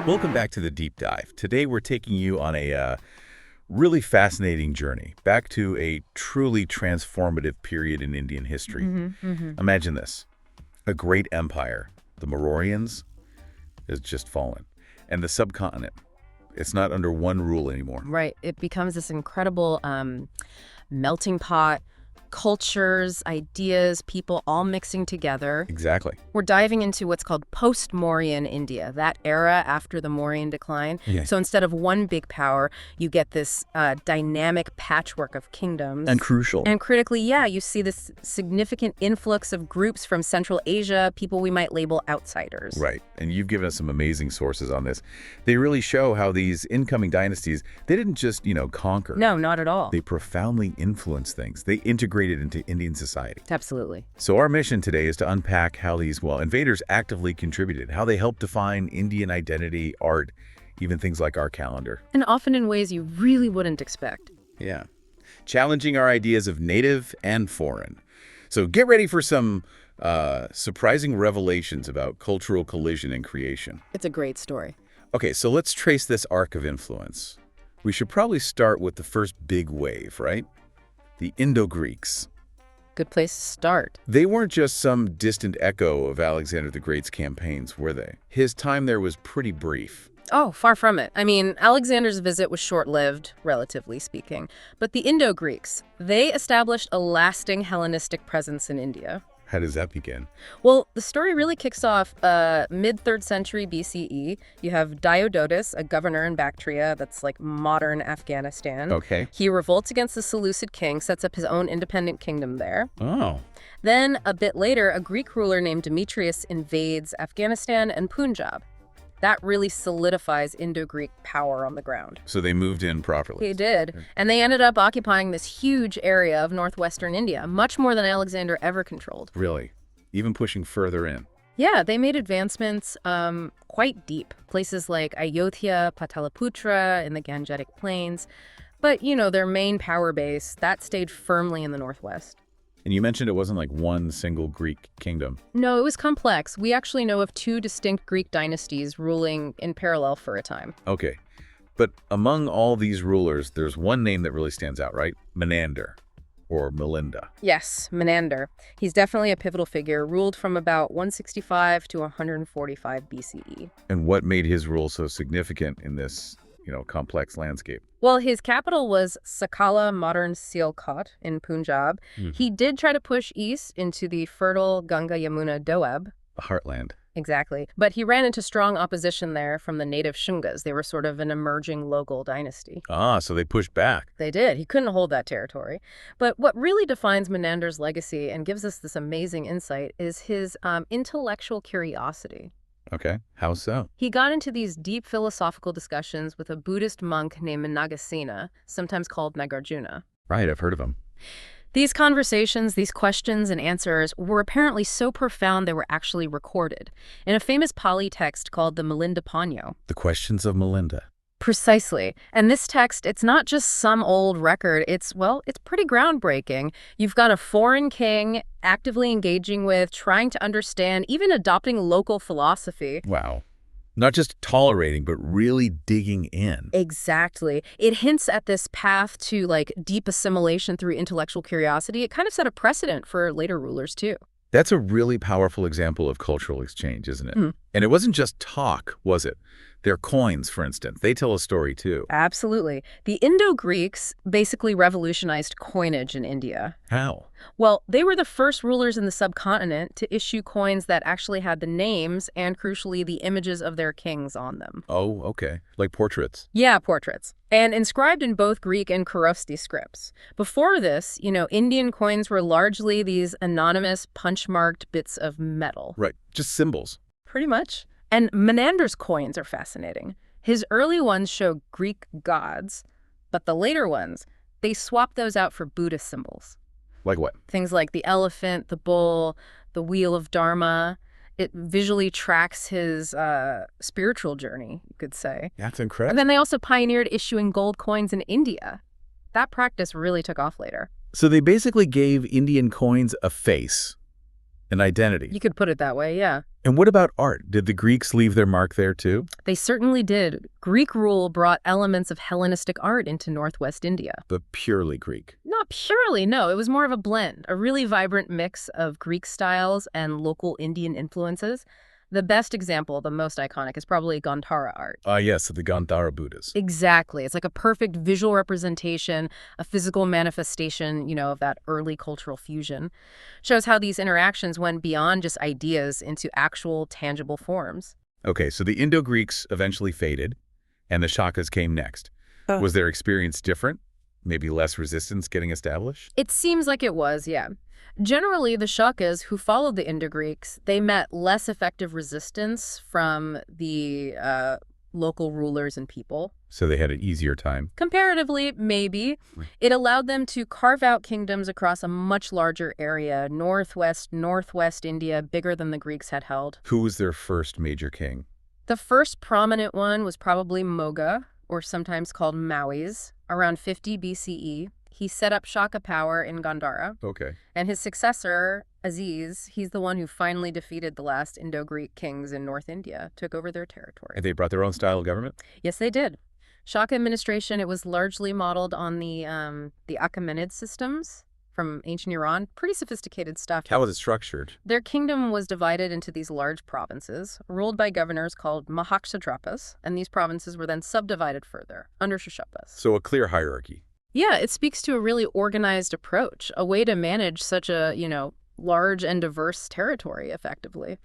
Welcome back to the Deep Dive. Today we're taking you on a really fascinating journey back to a truly transformative period in Indian history. Imagine this. A great empire, the Mauryans, has just fallen. And the subcontinent, it's not under one rule anymore. Right. It becomes this incredible melting pot, cultures, ideas, people all mixing together. Exactly. We're diving into what's called post-Mauryan India, that era after the Mauryan decline. Yeah. So instead of one big power, you get this dynamic patchwork of kingdoms. And crucial. And critically, you see this significant influx of groups from Central Asia, people we might label outsiders. Right. And you've given us some amazing sources on this. They really show how these incoming dynasties, they didn't just, conquer. No, not at all. They profoundly influenced things. They integrated into Indian society. Absolutely. So our mission today is to unpack how these, invaders actively contributed, how they helped define Indian identity, art, even things like our calendar. And often in ways you really wouldn't expect. Yeah. Challenging our ideas of native and foreign. So get ready for some surprising revelations about cultural collision and creation. It's a great story. Okay, so let's trace this arc of influence. We should probably start with the first big wave, right? The Indo-Greeks. Good place to start. They weren't just some distant echo of Alexander the Great's campaigns, were they? His time there was pretty brief. Oh, far from it. I mean, Alexander's visit was short-lived, relatively speaking. But the Indo-Greeks, they established a lasting Hellenistic presence in India. How does that begin? Well, the story really kicks off mid-3rd century BCE. You have Diodotus, a governor in Bactria, that's like modern Afghanistan. Okay. He revolts against the Seleucid king, sets up his own independent kingdom there. Oh. Then, a bit later, a Greek ruler named Demetrius invades Afghanistan and Punjab. That really solidifies Indo-Greek power on the ground. So they moved in properly. They did. And they ended up occupying this huge area of northwestern India, much more than Alexander ever controlled. Really? Even pushing further in? Yeah, they made advancements quite deep. Places like Ayodhya, Pataliputra in the Gangetic Plains. But, their main power base, that stayed firmly in the northwest. And you mentioned it wasn't like one single Greek kingdom. No, it was complex. We actually know of 2 distinct Greek dynasties ruling in parallel for a time. Okay. But among all these rulers, there's one name that really stands out, right? Menander, or Melinda. Yes, Menander. He's definitely a pivotal figure, ruled from about 165 to 145 BCE. And what made his rule so significant in this, complex landscape? Well, his capital was Sakala, modern Sialkot in Punjab. He did try to push east into the fertile Ganga-Yamuna Doab. The heartland. Exactly. But he ran into strong opposition there from the native Shungas. They were sort of an emerging local dynasty. Ah, so they pushed back. They did. He couldn't hold that territory. But what really defines Menander's legacy and gives us this amazing insight is his intellectual curiosity. Okay. How so? He got into these deep philosophical discussions with a Buddhist monk named Nagasena, sometimes called Nagarjuna. Right, I've heard of him. These conversations, these questions and answers were apparently so profound they were actually recorded in a famous Pali text called the Milinda Panyo. The Questions of Melinda. Precisely. And this text, it's not just some old record. It's pretty groundbreaking. You've got a foreign king actively engaging with, trying to understand, even adopting local philosophy. Wow. Not just tolerating, but really digging in. Exactly. It hints at this path to deep assimilation through intellectual curiosity. It kind of set a precedent for later rulers too. That's a really powerful example of cultural exchange, isn't it? And it wasn't just talk, was it? Their coins, for instance, they tell a story too. Absolutely. The Indo-Greeks basically revolutionized coinage in India. How? Well, they were the first rulers in the subcontinent to issue coins that actually had the names and, crucially, the images of their kings on them. Oh, okay. Like portraits. Yeah, portraits. And inscribed in both Greek and Kharosthi scripts. Before this, Indian coins were largely these anonymous, punch-marked bits of metal. Right. Just symbols. Pretty much. And Menander's coins are fascinating. His early ones show Greek gods, but the later ones, they swap those out for Buddhist symbols. Like what? Things like the elephant, the bull, the wheel of Dharma. It visually tracks his spiritual journey, you could say. That's incredible. And then they also pioneered issuing gold coins in India. That practice really took off later. So they basically gave Indian coins a face. An identity. You could put it that way, yeah. And what about art? Did the Greeks leave their mark there too? They certainly did. Greek rule brought elements of Hellenistic art into northwest India. But purely Greek. Not purely, no. It was more of a blend, a really vibrant mix of Greek styles and local Indian influences. The best example, the most iconic, is probably Gandhara art. Yes, the Gandhara Buddhas. Exactly. It's like a perfect visual representation, a physical manifestation, of that early cultural fusion. Shows how these interactions went beyond just ideas into actual tangible forms. Okay, so the Indo-Greeks eventually faded, and the Shakas came next. Was their experience different? Maybe less resistance getting established? It seems like it was, yeah. Generally, the Shakas who followed the Indo-Greeks, they met less effective resistance from the local rulers and people. So they had an easier time? Comparatively, maybe. It allowed them to carve out kingdoms across a much larger area, northwest India, bigger than the Greeks had held. Who was their first major king? The first prominent one was probably Moga, or sometimes called Maues, around 50 BCE. He set up Shaka power in Gandhara. Okay. And his successor, Aziz, he's the one who finally defeated the last Indo-Greek kings in North India, took over their territory. And they brought their own style of government? Yes, they did. Shaka administration, it was largely modeled on the Achaemenid systems from ancient Iran. Pretty sophisticated stuff. How was it structured? Their kingdom was divided into these large provinces, ruled by governors called Mahakshatrapas, and these provinces were then subdivided further, under Shashapas. So a clear hierarchy. Yeah, it speaks to a really organized approach, a way to manage such a, large and diverse territory effectively.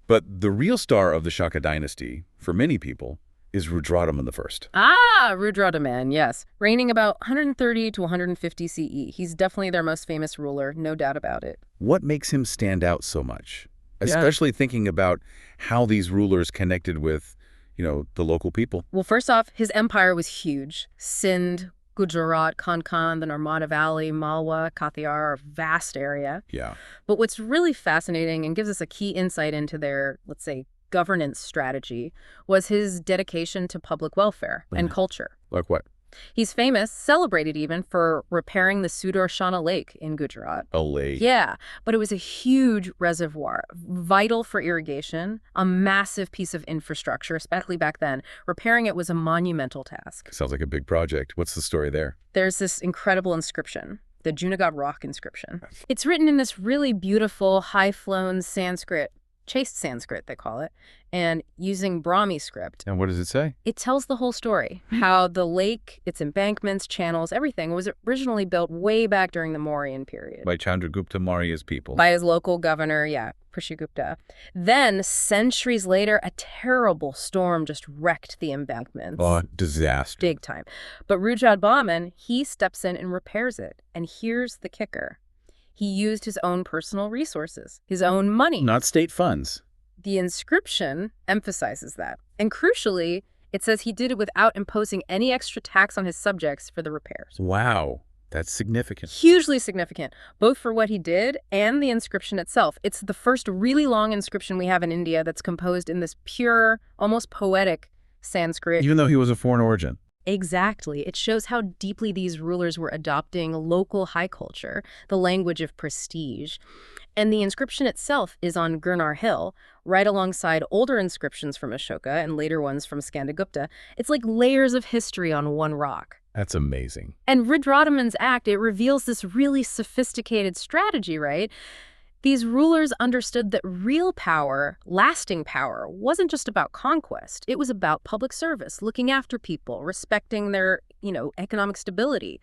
But the real star of the Shaka dynasty, for many people, is Rudradaman I. Rudradaman, yes. Reigning about 130 to 150 CE. He's definitely their most famous ruler, no doubt about it. What makes him stand out so much? Especially thinking about how these rulers connected with, the local people. Well, first off, his empire was huge. Sindh, Gujarat, Konkan, the Narmada Valley, Malwa, Kathiawar, a vast area. Yeah. But what's really fascinating and gives us a key insight into their, let's say, governance strategy was his dedication to public welfare and culture. Like what? He's famous, celebrated even, for repairing the Sudarshana Lake in Gujarat. A lake? Yeah, but it was a huge reservoir, vital for irrigation, a massive piece of infrastructure, especially back then. Repairing it was a monumental task. Sounds like a big project. What's the story there? There's this incredible inscription, the Junagadh Rock inscription. It's written in this really beautiful, high-flown Sanskrit, chaste Sanskrit, they call it, and using Brahmi script. And what does it say? It tells the whole story, how the lake, its embankments, channels, everything was originally built way back during the Mauryan period. By Chandragupta Maurya's people. By his local governor, Prishigupta. Then, centuries later, a terrible storm just wrecked the embankments. Oh, disaster. Big time. But Rudradaman, he steps in and repairs it. And here's the kicker. He used his own personal resources, his own money. Not state funds. The inscription emphasizes that. And crucially, it says he did it without imposing any extra tax on his subjects for the repairs. Wow. That's significant. Hugely significant, both for what he did and the inscription itself. It's the first really long inscription we have in India that's composed in this pure, almost poetic Sanskrit. Even though he was of foreign origin. Exactly. It shows how deeply these rulers were adopting local high culture, the language of prestige. And the inscription itself is on Girnar Hill, right alongside older inscriptions from Ashoka and later ones from Skandagupta. It's like layers of history on one rock. That's amazing. And Rudradaman's act, it reveals this really sophisticated strategy, right? These rulers understood that real power, lasting power, wasn't just about conquest. It was about public service, looking after people, respecting their, economic stability,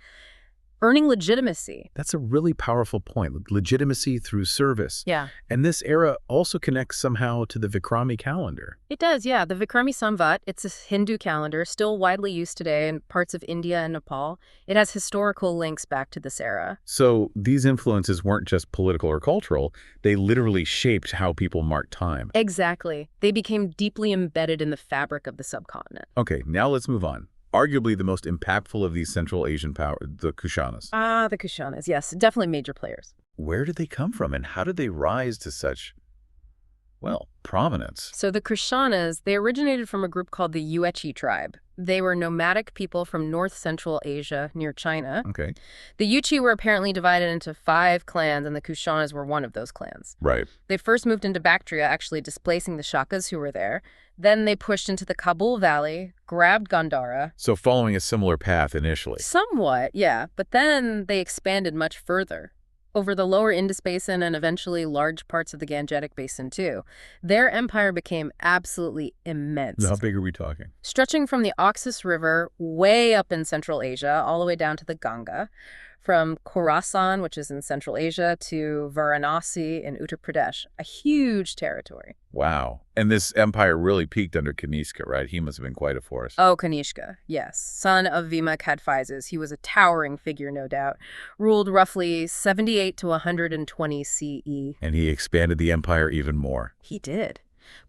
earning legitimacy. That's a really powerful point. Legitimacy through service. Yeah. And this era also connects somehow to the Vikrami calendar. It does, yeah. The Vikrami Samvat, it's a Hindu calendar, still widely used today in parts of India and Nepal. It has historical links back to this era. So these influences weren't just political or cultural. They literally shaped how people marked time. Exactly. They became deeply embedded in the fabric of the subcontinent. Okay, now let's move on. Arguably the most impactful of these Central Asian powers, the Kushanas. The Kushanas, yes, definitely major players. Where did they come from and how did they rise to such, prominence? So the Kushanas, they originated from a group called the Yuechi tribe. They were nomadic people from north-central Asia near China. Okay. The Yuchi were apparently divided into 5 clans, and the Kushanas were one of those clans. Right. They first moved into Bactria, actually displacing the Shakas who were there. Then they pushed into the Kabul Valley, grabbed Gandhara. So following a similar path initially. Somewhat, yeah. But then they expanded much further. Over the lower Indus Basin and eventually large parts of the Gangetic Basin, too. Their empire became absolutely immense. How big are we talking? Stretching from the Oxus River way up in Central Asia, all the way down to the Ganga. From Khorasan, which is in Central Asia, to Varanasi in Uttar Pradesh. A huge territory. Wow. And this empire really peaked under Kanishka, right? He must have been quite a force. Oh, Kanishka, yes. Son of Vima Kadphises. He was a towering figure, no doubt. Ruled roughly 78 to 120 CE. And he expanded the empire even more. He did.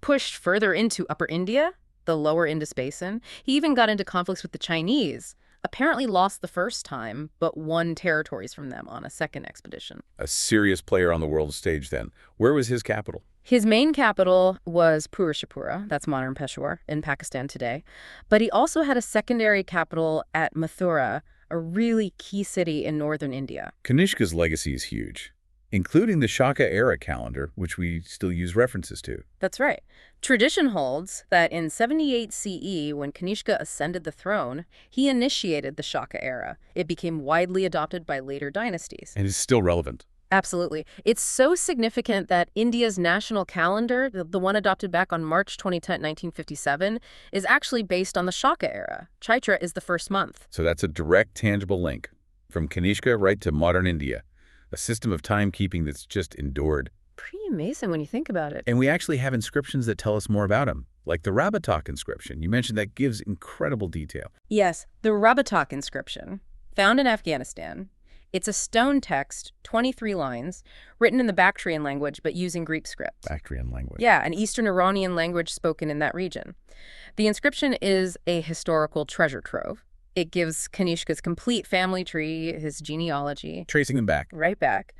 Pushed further into Upper India, the lower Indus Basin. He even got into conflicts with the Chinese. Apparently lost the first time, but won territories from them on a second expedition. A serious player on the world stage then. Where was his capital? His main capital was Purusharpura, that's modern Peshawar, in Pakistan today. But he also had a secondary capital at Mathura, a really key city in northern India. Kanishka's legacy is huge, including the Shaka-era calendar, which we still use references to. That's right. Tradition holds that in 78 CE, when Kanishka ascended the throne, he initiated the Shaka era. It became widely adopted by later dynasties. And is still relevant. Absolutely. It's so significant that India's national calendar, the one adopted back on March 2010, 1957, is actually based on the Shaka era. Chaitra is the first month. So that's a direct, tangible link. From Kanishka right to modern India. A system of timekeeping that's just endured. Pretty amazing when you think about it. And we actually have inscriptions that tell us more about him, like the Rabatak inscription. You mentioned that gives incredible detail. Yes, the Rabatak inscription, found in Afghanistan. It's a stone text, 23 lines, written in the Bactrian language but using Greek script. Bactrian language. Yeah, an Eastern Iranian language spoken in that region. The inscription is a historical treasure trove. It gives Kanishka's complete family tree, his genealogy. Tracing him back. Right back.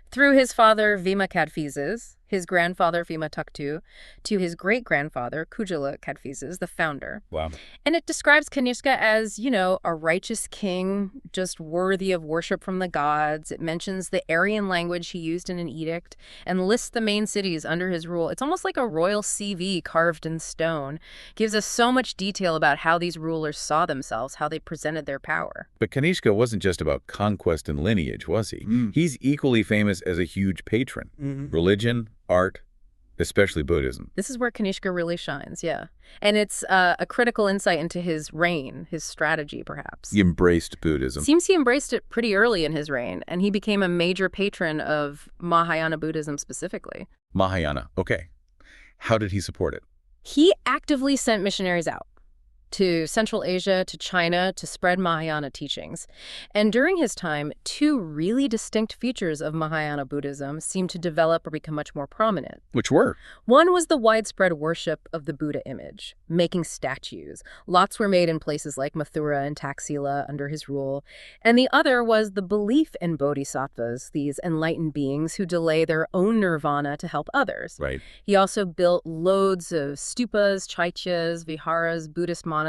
Through his father, Vima Kadphises, his grandfather, Vima Tuktu, to his great-grandfather, Kujala Kadphises, the founder. Wow. And it describes Kanishka as, you know, a righteous king, just worthy of worship from the gods. It mentions the Aryan language he used in an edict and lists the main cities under his rule. It's almost like a royal CV carved in stone. Gives us so much detail about how these rulers saw themselves, how they presented their power. But Kanishka wasn't just about conquest and lineage, was he? He's equally famous as a huge patron. Religion, art, especially Buddhism. This is where Kanishka really shines, yeah. And it's a critical insight into his reign, his strategy, perhaps. He embraced Buddhism. Seems he embraced it pretty early in his reign, and he became a major patron of Mahayana Buddhism specifically. Mahayana, okay. How did he support it? He actively sent missionaries out to Central Asia, to China, to spread Mahayana teachings. And during his time, 2 really distinct features of Mahayana Buddhism seemed to develop or become much more prominent. Which were? One was the widespread worship of the Buddha image, making statues. Lots were made in places like Mathura and Taxila under his rule. And the other was the belief in bodhisattvas, these enlightened beings who delay their own nirvana to help others. Right. He also built loads of stupas, chaityas, viharas, Buddhist monasteries,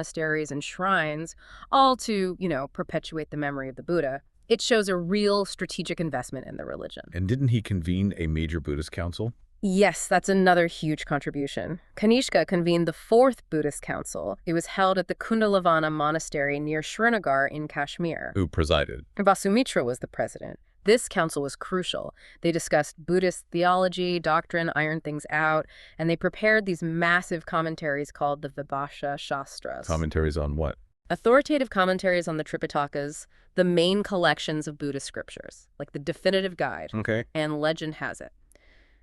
and shrines, all to, you know, perpetuate the memory of the Buddha. It shows a real strategic investment in the religion. And didn't he convene a major Buddhist council? Yes, that's another huge contribution. Kanishka convened the 4th Buddhist council. It was held at the Kundalavana monastery near Srinagar in Kashmir. Who presided? Vasumitra was the president. This council was crucial. They discussed Buddhist theology, doctrine, ironed things out, and they prepared these massive commentaries called the Vibhasha Shastras. Commentaries on what? Authoritative commentaries on the Tripitakas, the main collections of Buddhist scriptures, like the definitive guide. Okay. And legend has it.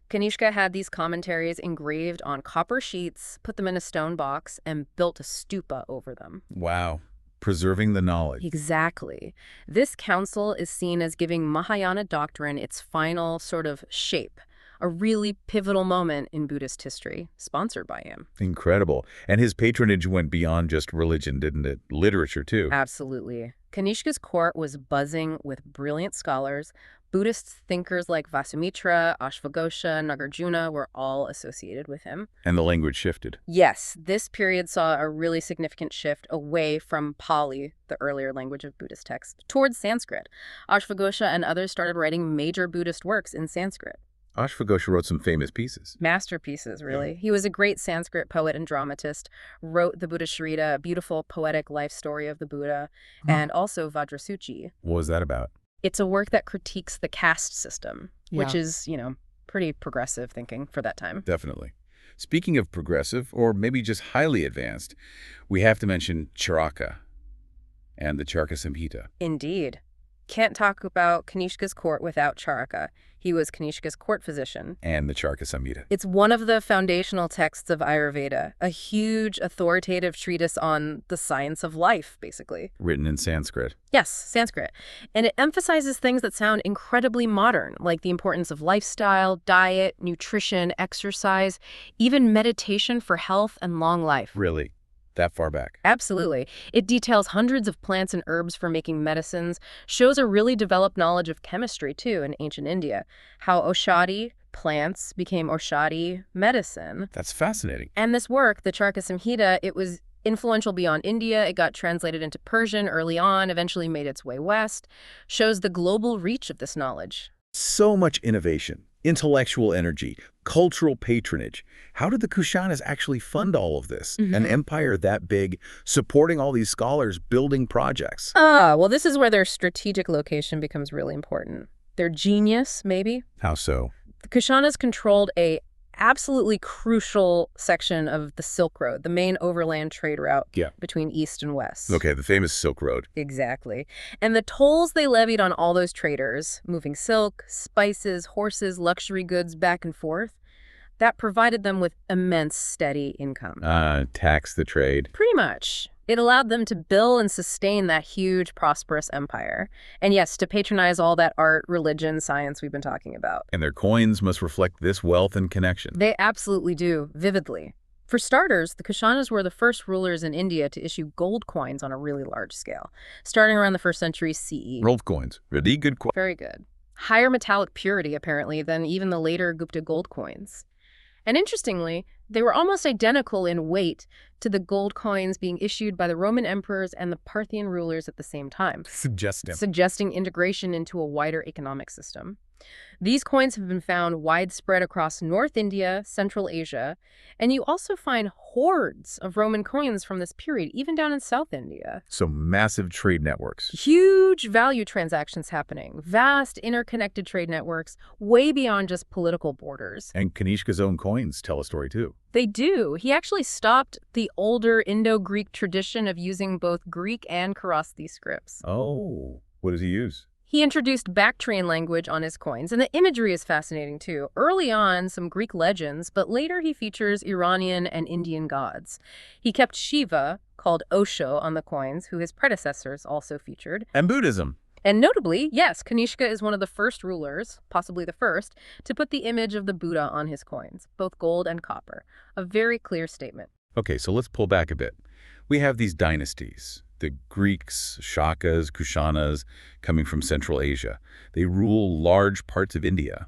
Kanishka had these commentaries engraved on copper sheets, put them in a stone box, and built a stupa over them. Wow. Preserving the knowledge. Exactly. This council is seen as giving Mahayana doctrine its final sort of shape, a really pivotal moment in Buddhist history, sponsored by him. Incredible. And his patronage went beyond just religion, didn't it? Literature, too. Absolutely. Kanishka's court was buzzing with brilliant scholars, Buddhist thinkers like Vasumitra, Ashvaghosha, Nagarjuna were all associated with him. And the language shifted. Yes, this period saw a really significant shift away from Pali, the earlier language of Buddhist texts, towards Sanskrit. Ashvaghosha and others started writing major Buddhist works in Sanskrit. Ashvaghosha wrote some famous pieces. Masterpieces, really. He was a great Sanskrit poet and dramatist, wrote the Buddha Shrita, a beautiful poetic life story of the Buddha, and also Vajrasuchi. What was that about? It's a work that critiques the caste system, which is, pretty progressive thinking for that time. Definitely. Speaking of progressive, or maybe just highly advanced, we have to mention Charaka and the Charaka Samhita. Indeed. Can't talk about Kanishka's court without Charaka. He was Kanishka's court physician. And the Charaka Samhita. It's one of the foundational texts of Ayurveda, a huge authoritative treatise on the science of life, basically. Written in Sanskrit. Yes, Sanskrit. And it emphasizes things that sound incredibly modern, like the importance of lifestyle, diet, nutrition, exercise, even meditation for health and long life. Really? That far back? Absolutely. It details hundreds of plants and herbs for making medicines, shows a really developed knowledge of chemistry, too, in ancient India. How Oshadi, plants, became Oshadi, medicine. That's fascinating. And this work, the Charaka Samhita, it was influential beyond India. It got translated into Persian early on, eventually made its way west, shows the global reach of this knowledge. So much innovation, intellectual energy, cultural patronage. How did the Kushanas actually fund all of this? An empire that big, supporting all these scholars, building projects. Well, this is where their strategic location becomes really important. Their genius, maybe? How so? The Kushanas controlled a absolutely crucial section of the Silk Road, the main overland trade route between East and West. Okay, the famous Silk Road. Exactly. And the tolls they levied on all those traders, moving silk, spices, horses, luxury goods back and forth, that provided them with immense steady income. Tax the trade. Pretty much. It allowed them to build and sustain that huge, prosperous empire. And yes, to patronize all that art, religion, science we've been talking about. And their coins must reflect this wealth and connection. They absolutely do, vividly. For starters, the Kushanas were the first rulers in India to issue gold coins on a really large scale, starting around the 1st century CE. Gold coins. Really good coins. Very good. Higher metallic purity, apparently, than even the later Gupta gold coins. And interestingly, they were almost identical in weight to the gold coins being issued by the Roman emperors and the Parthian rulers at the same time, suggesting integration into a wider economic system. These coins have been found widespread across North India, Central Asia, and you also find hordes of Roman coins from this period, even down in South India. So massive trade networks. Huge value transactions happening, vast interconnected trade networks, way beyond just political borders. And Kanishka's own coins tell a story too. They do. He actually stopped the older Indo-Greek tradition of using both Greek and Kharosthi scripts. Oh, what does he use? He introduced Bactrian language on his coins, and the imagery is fascinating too. Early on, some Greek legends, but later he features Iranian and Indian gods. He kept Shiva, called Osho, on the coins, who his predecessors also featured. And Buddhism. And notably, yes, Kanishka is one of the first rulers, possibly the first, to put the image of the Buddha on his coins, both gold and copper. A very clear statement. Okay, so let's pull back a bit. We have these dynasties. The Greeks, Shakas, Kushanas, coming from Central Asia. They rule large parts of India.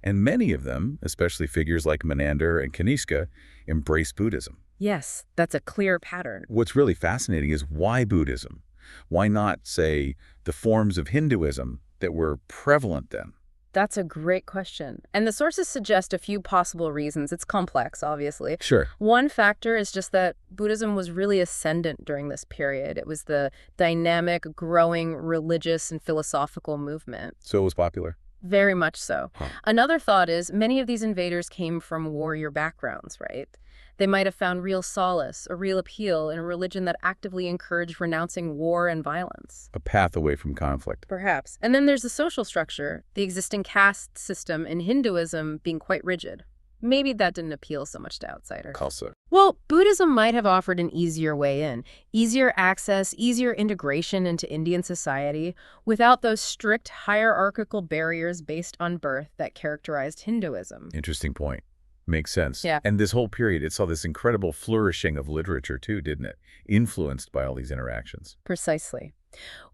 And many of them, especially figures like Menander and Kanishka, embrace Buddhism. Yes, that's a clear pattern. What's really fascinating is why Buddhism? Why not, say, the forms of Hinduism that were prevalent then? That's a great question. And the sources suggest a few possible reasons. It's complex, obviously. Sure. One factor is just that Buddhism was really ascendant during this period. It was the dynamic, growing religious and philosophical movement. So it was popular? Very much so. Another thought is many of these invaders came from warrior backgrounds, right? They might have found real solace, a real appeal in a religion that actively encouraged renouncing war and violence. A path away from conflict. Perhaps. And then there's the social structure, the existing caste system in Hinduism being quite rigid. Maybe that didn't appeal so much to outsiders. Khalsa. Well, Buddhism might have offered an easier way in, easier access, easier integration into Indian society without those strict hierarchical barriers based on birth that characterized Hinduism. Interesting point. Makes sense. Yeah. And this whole period, it saw this incredible flourishing of literature too, didn't it? Influenced by all these interactions. Precisely.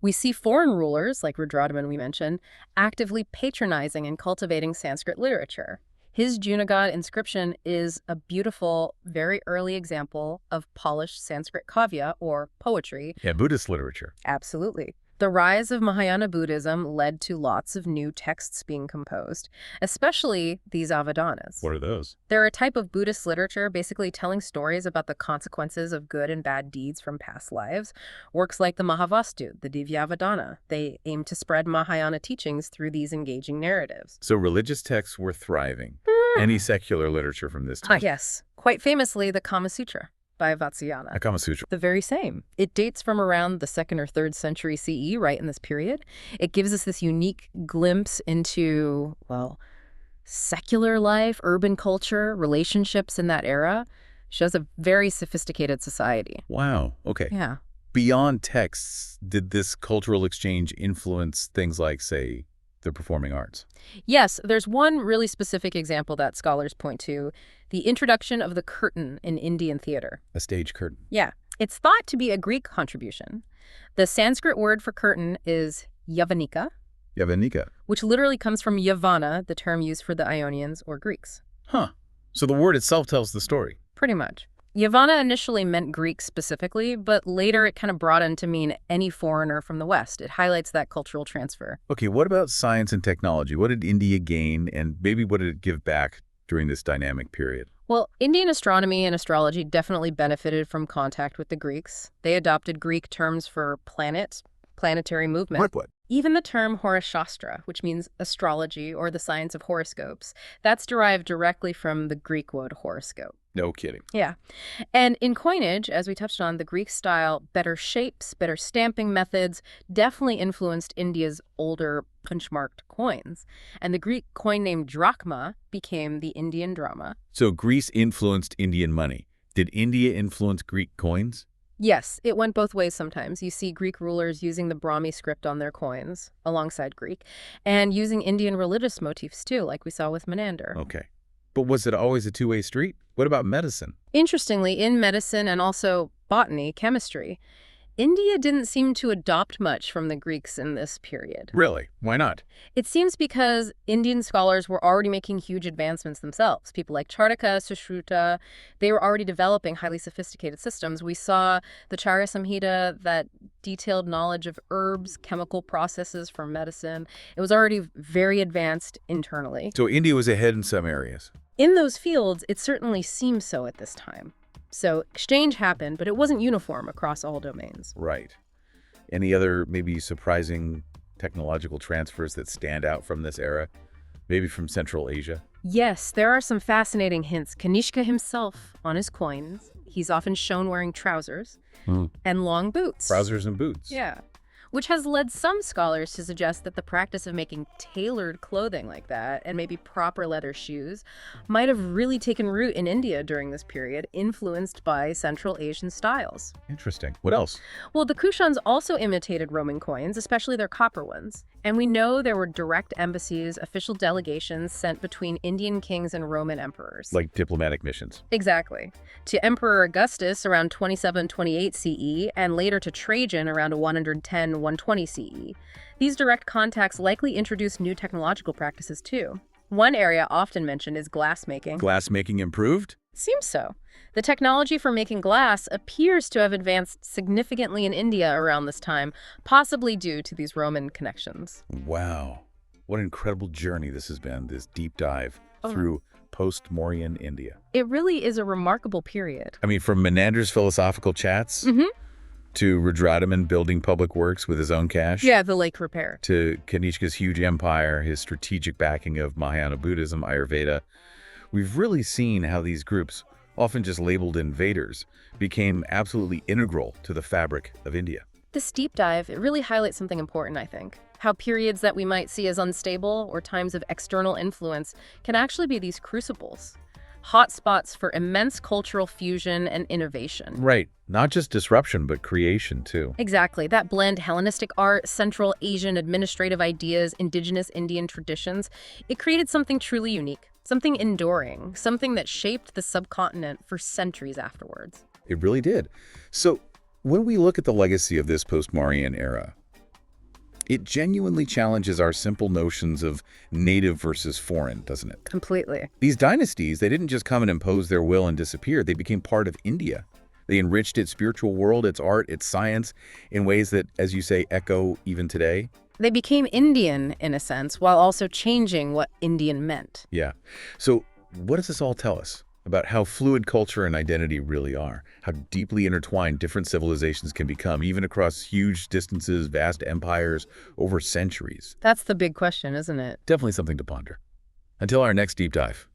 We see foreign rulers, like Rudradaman we mentioned, actively patronizing and cultivating Sanskrit literature. His Junagadh inscription is a beautiful, very early example of polished Sanskrit kavya, or poetry. Yeah, Buddhist literature. Absolutely. The rise of Mahayana Buddhism led to lots of new texts being composed, especially these Avadanas. What are those? They're a type of Buddhist literature basically telling stories about the consequences of good and bad deeds from past lives. Works like the Mahavastu, the Divyavadana, they aim to spread Mahayana teachings through these engaging narratives. So religious texts were thriving. Any secular literature from this time? Yes. Quite famously, the Kama Sutra by Vatsyayana. A Kama Sutra. The very same. It dates from around the 2nd or 3rd century CE, right in this period. It gives us this unique glimpse into, well, secular life, urban culture, relationships in that era. Shows a very sophisticated society. Wow. Okay. Yeah. Beyond texts, did this cultural exchange influence things like, say, the performing arts? Yes, there's one really specific example that scholars point to, the introduction of the curtain in Indian theater. A stage curtain. Yeah. It's thought to be a Greek contribution. The Sanskrit word for curtain is yavanika, Yavanika. which literally comes from Yavana, the term used for the Ionians or Greeks. Huh. So the word itself tells the story. Pretty much. Yavana initially meant Greek specifically, but later it kind of broadened to mean any foreigner from the West. It highlights that cultural transfer. Okay, what about science and technology? What did India gain, and maybe what did it give back during this dynamic period? Well, Indian astronomy and astrology definitely benefited from contact with the Greeks. They adopted Greek terms for planet, planetary movement. What? Even the term Horoshastra, which means astrology or the science of horoscopes, that's derived directly from the Greek word horoscope. No kidding. Yeah. And in coinage, as we touched on, the Greek style, better shapes, better stamping methods definitely influenced India's older punch-marked coins. And the Greek coin named drachma became the Indian drama. So Greece influenced Indian money. Did India influence Greek coins? Yes, it went both ways sometimes. You see Greek rulers using the Brahmi script on their coins, alongside Greek, and using Indian religious motifs too, like we saw with Menander. Okay. But was it always a two-way street? What about medicine? Interestingly, in medicine and also botany, chemistry, India didn't seem to adopt much from the Greeks in this period. Really? Why not? It seems because Indian scholars were already making huge advancements themselves. People like Charaka, Sushruta, they were already developing highly sophisticated systems. We saw the Charya Samhita, that detailed knowledge of herbs, chemical processes for medicine. It was already very advanced internally. So India was ahead in some areas. In those fields, it certainly seems so at this time. So exchange happened, but it wasn't uniform across all domains. Right. Any other maybe surprising technological transfers that stand out from this era? Maybe from Central Asia? Yes, there are some fascinating hints. Kanishka himself, on his coins, he's often shown wearing trousers and long boots. Trousers and boots. Yeah. Which has led some scholars to suggest that the practice of making tailored clothing like that, and maybe proper leather shoes, might have really taken root in India during this period, influenced by Central Asian styles. Interesting. What else? Well, the Kushans also imitated Roman coins, especially their copper ones. And we know there were direct embassies, official delegations sent between Indian kings and Roman emperors. Like diplomatic missions. Exactly. To Emperor Augustus around 2728 CE, and later to Trajan around 110-120 CE. These direct contacts likely introduced new technological practices too. One area often mentioned is glassmaking. Glassmaking improved? Seems so. The technology for making glass appears to have advanced significantly in India around this time, possibly due to these Roman connections. Wow. What an incredible journey this has been, this deep dive through post-Mauryan India. It really is a remarkable period. I mean, from Menander's philosophical chats to Rudradaman building public works with his own cash. Yeah, the lake repair. To Kanishka's huge empire, his strategic backing of Mahayana Buddhism, Ayurveda. We've really seen how these groups, often just labeled invaders, became absolutely integral to the fabric of India. This deep dive, it really highlights something important, I think. How periods that we might see as unstable or times of external influence can actually be these crucibles. Hotspots for immense cultural fusion and innovation. Right. Not just disruption, but creation, too. Exactly. That blend Hellenistic art, Central Asian administrative ideas, indigenous Indian traditions, it created something truly unique, something enduring, something that shaped the subcontinent for centuries afterwards. It really did. So When we look at the legacy of this post-Mauryan era, it genuinely challenges our simple notions of native versus foreign, doesn't it? Completely. These dynasties, they didn't just come and impose their will and disappear. They became part of India. They enriched its spiritual world, its art, its science, in ways that, as you say, echo even today. They became Indian, in a sense, while also changing what Indian meant. Yeah. So what does this all tell us about how fluid culture and identity really are? How deeply intertwined different civilizations can become, even across huge distances, vast empires, over centuries? That's the big question, isn't it? Definitely something to ponder. Until our next deep dive.